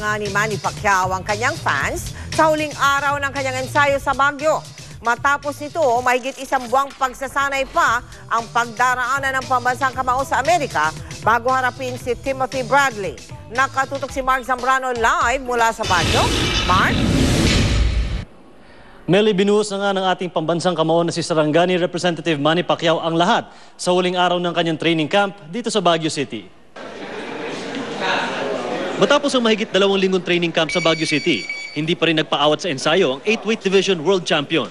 nga ni Manny Pacquiao ang kanyang fans sa huling araw ng kanyang ensayo sa Baguio. Matapos nito, mahigit isang buwang pagsasanay pa ang pagdaraanan ng pambansang kamao sa Amerika bago harapin si Timothy Bradley. Nakatutok si Mark Zambrano live mula sa Baguio. Mark? Meli, binuhos na nga ng ating pambansang kamao na si Sarangani Representative Manny Pacquiao ang lahat sa huling araw ng kanyang training camp dito sa Baguio City. Matapos ang mahigit 2 linggong training camp sa Baguio City, hindi pa rin nagpaawat sa ensayo ang 8-weight division world champion.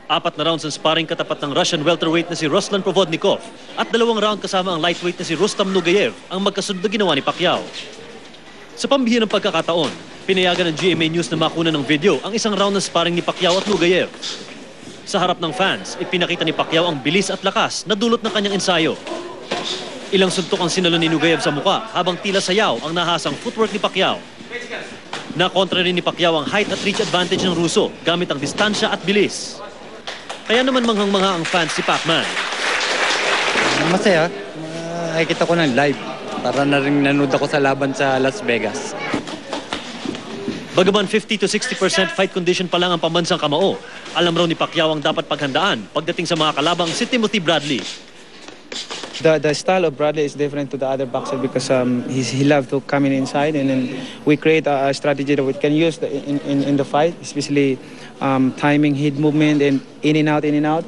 4 na rounds ang sparring katapat ng Russian welterweight na si Ruslan Provodnikov at 2 round kasama ang lightweight na si Rustam Nugayev ang magkasunod na ginawa ni Pacquiao. Sa pambihirang ng pagkakataon, pinayagan ng GMA News na makuna ng video ang isang round ng sparring ni Pacquiao at Nugayev. Sa harap ng fans, ipinakita ni Pacquiao ang bilis at lakas na dulot ng kanyang ensayo. Ilang suntok ang sinalo ni Nugayev sa muka habang tila sayaw ang nahasang footwork ni Pacquiao. Nakontra rin ni Pacquiao ang height at reach advantage ng Ruso gamit ang distansya at bilis. Kaya naman manghang-mangha ang fans si Pacman. Masaya. Nakikita ko ng live. Para na rin nanood ako sa laban sa Las Vegas. Bagaman 50 to 60% fight condition pa lang ang pambansang kamao, alam raw ni Pacquiao ang dapat paghandaan pagdating sa mga kalabang si Timothy Bradley. The style of Bradley is different to the other boxer because he loves to come inside, and then we create a strategy that we can use in the fight, especially timing, head movement, and in and out, in and out.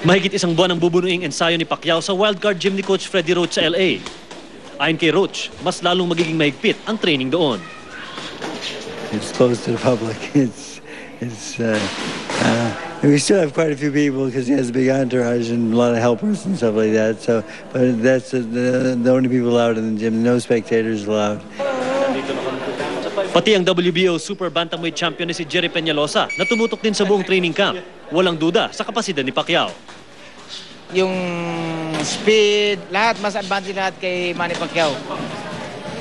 Mahigit isang buwan ang bubunuing ensayo ni Pacquiao sa wildcard gym ni Coach Freddie Roach sa LA. Ayon kay Roach, mas lalong magiging mahigpit ang training doon. It's closed to the public. We still have quite a few people because he has a big entourage and a lot of helpers and stuff like that. So, but that's the only people allowed in the gym. No spectators allowed. Pati ang WBO Super Bantamweight Champion na si Jerry Peñalosa na tumutok din sa buong training camp. Walang duda sa kapasidad ni Pacquiao. Yung speed, lahat, mas advantage lahat kay Manny Pacquiao.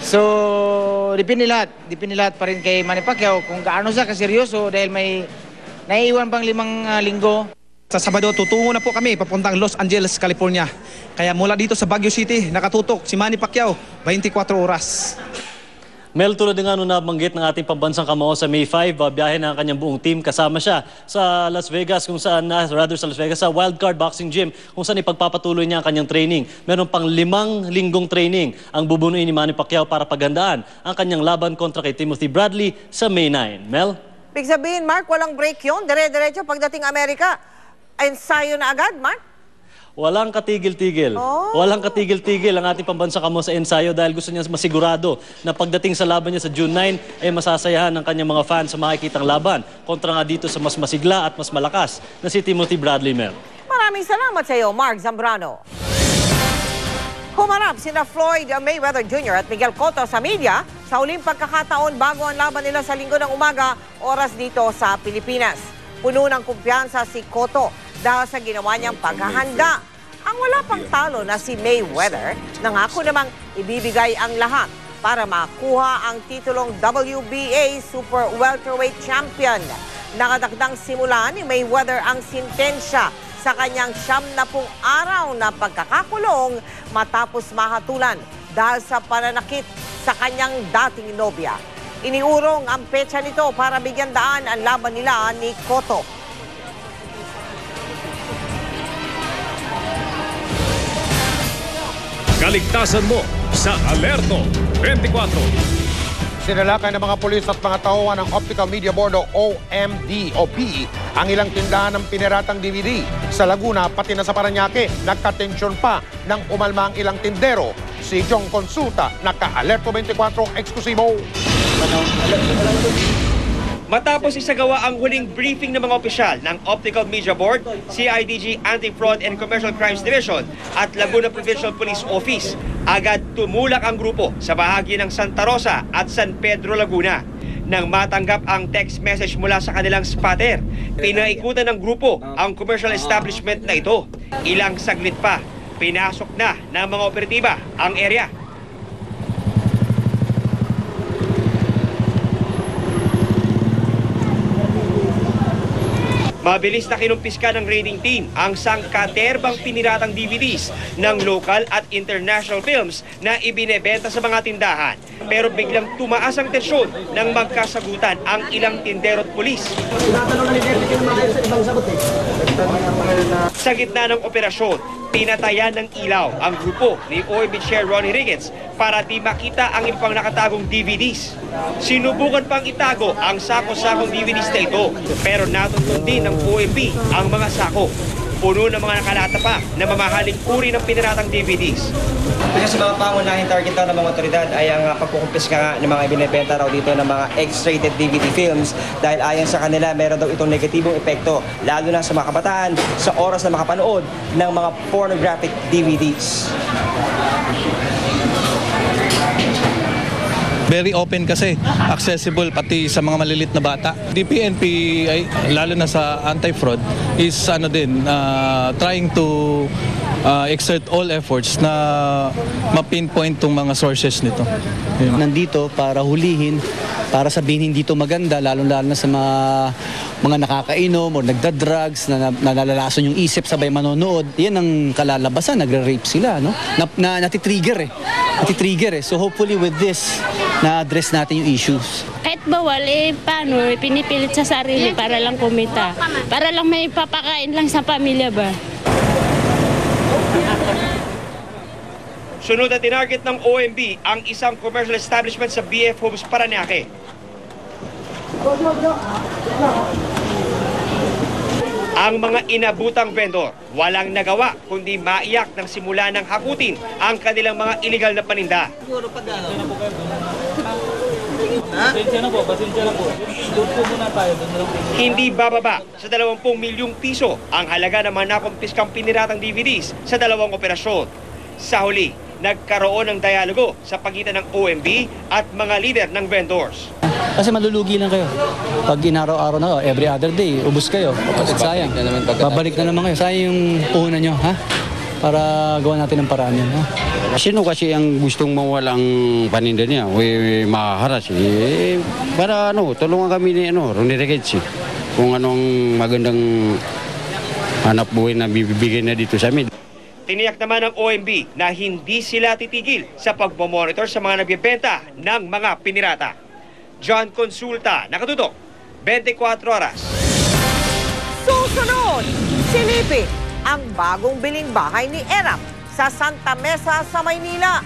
So, dipindi lahat pa rin kay Manny Pacquiao kung gaano siya kaseryoso dahil may naiiwan pang 5 linggo. Sa Sabado, tutungo na po kami papuntang Los Angeles, California. Kaya mula dito sa Baguio City, nakatutok si Manny Pacquiao, 24 oras. Mel, tulad nga nung nabanggit ng ating pambansang kamao sa May 5, biyahe na ang kanyang buong team. Kasama siya sa Las Vegas, sa Las Vegas, sa Wildcard Boxing Gym, kung saan ipagpapatuloy niya ang kanyang training. Meron pang 5 linggong training ang bubunuin ni Manny Pacquiao para paghandaan ang kanyang laban kontra kay Timothy Bradley sa May 9. Mel? Ibig sabihin, Mark, walang break yun. Dire-diretso pagdating Amerika. Ensayo na agad, Mark? Walang katigil-tigil. Walang katigil-tigil ang ating pambansang kamao sa ensayo dahil gusto niya masigurado na pagdating sa laban niya sa June 9 ay masasayahan ng kanyang mga fans sa makikitang laban kontra nga dito sa mas masigla at mas malakas na si Timothy Bradley, Mel. Maraming salamat sa iyo, Mark Zambrano. Humarap sina Floyd Mayweather Jr. at Miguel Cotto sa media sa huling pagkakataon bago ang laban nila sa linggo ng umaga, oras dito sa Pilipinas. Puno ng kumpiyansa si Cotto dahil sa ginawa niyang paghahanda. Ang wala pang talo na si Mayweather, nangako namang ibibigay ang lahat para makuha ang titulong WBA Super Welterweight Champion. Nakadakdang simula ni Mayweather ang sintensya sa kanyang 70 araw na pagkakakulong matapos mahatulan dahil sa pananakit sa kanyang dating nobya. Iniurong ang petsa nito para bigyan daan ang laban nila ni Cotto. Kaligtasan mo sa Alerto 24. Sinalakay ng mga pulis at mga tauhan ng Optical Media Board o OMD o PE ang ilang tindahan ng piniratang DVD sa Laguna pati na sa Parañaque. Nagkatensyon pa nang umalma ang ilang tindero. Si Jong Consulta, naka-Alerto 24 eksklusibo. Matapos isagawa ang huling briefing ng mga opisyal ng Optical Media Board, CIDG Anti-Fraud and Commercial Crimes Division at Laguna Provincial Police Office, agad tumulak ang grupo sa bahagi ng Santa Rosa at San Pedro, Laguna. Nang matanggap ang text message mula sa kanilang spotter, pinaikutan ng grupo ang commercial establishment na ito. Ilang saglit pa, pinasok na ng mga operatiba ang area. Mabilis na kinumpiska ng raiding team ang sangkaterbang piniratang DVDs ng local at international films na ibinebenta sa mga tindahan. Pero biglang tumaas ang tensyon nang magkasagutan ang ilang tindero at pulis. Sa gitna ng operasyon, pinatayan ng ilaw ang grupo ni OMB Chair Ronnie Ricketts para di makita ang ibang nakatagong DVDs. Sinubukan pang itago ang sako-sakong DVDs na ito, pero natuntun din ng OMB ang mga sako. Puno ng mga nakalata pa na mamahaling uri ng piniratang DVDs. Kasi mga pangunahing target daw ng mga otoridad ay ang pagkukumpiska nga ng mga ibinebenta raw dito ng mga X-rated DVD films dahil ayon sa kanila meron daw itong negatibong epekto lalo na sa mga kabataan sa oras na makapanood ng mga pornographic DVDs. Very open kasi, accessible pati sa mga malilit na bata. DPNP, ay, lalo na sa anti-fraud, is trying to exert all efforts na ma-pinpoint tong mga sources nito. Yun. Nandito para hulihin, para sabihin hindi to maganda, lalo-lalo na sa mga nakakainom o nagda-drugs, na nalalason yung isip sabay manonood. Yan ang kalalabasan, nagre-rape sila, no? Natitrigger eh. So hopefully with this, na-address natin yung issues. Kahit bawal, paano? Pinipilit sa sarili para lang kumita. Para lang may papakain lang sa pamilya ba? Sunod na tinarget ng OMB ang isang commercial establishment sa BF Homes, Parañaque. Ang mga inabutang vendor walang nagawa kundi maiyak ng simula ng hakutin ang kanilang mga iligal na paninda. Hindi bababa sa 20 milyong piso ang halaga ng mga nakumpiskang piniratang DVDs sa dalawang operasyon. Sa huli, nagkaroon ng dialogo sa pagitan ng OMB at mga lider ng vendors. Kasi malulugi lang kayo. Pag inaraw-araw na, every other day, ubus kayo. Sayang. Babalik na naman kayo. Sayang yung puhunan nyo, ha? Para gawa natin ng paraan yan, ha? Sino kasi ang gustong mawalang paninda niya? Mahaharas. Para tulungan kami ni Ronnie Ricketts. Kung anong magandang hanap buhay na bibigyan na dito sa amin. Tiniyak naman ng OMB na hindi sila titigil sa pagmomonitor sa mga nagbebenta ng mga pinirata. John Consulta, nakatutok, 24 oras. Susunod, silipin ang bagong biling bahay ni Erap sa Santa Mesa sa Maynila.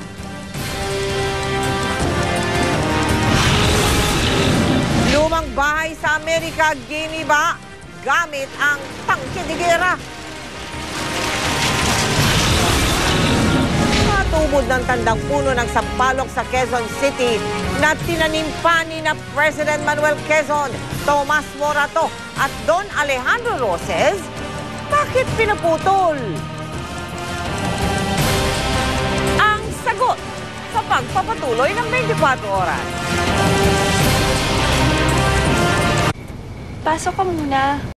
Lumang bahay sa Amerika, giniba gamit ang tangke de gera. Matubod ng tandang puno ng sampalok sa Quezon City na tinanim pa ni na President Manuel Quezon, Tomas Morato at Don Alejandro Roses, bakit pinaputol? Ang sagot sa pagpapatuloy ng 24 oras. Pasok ka muna.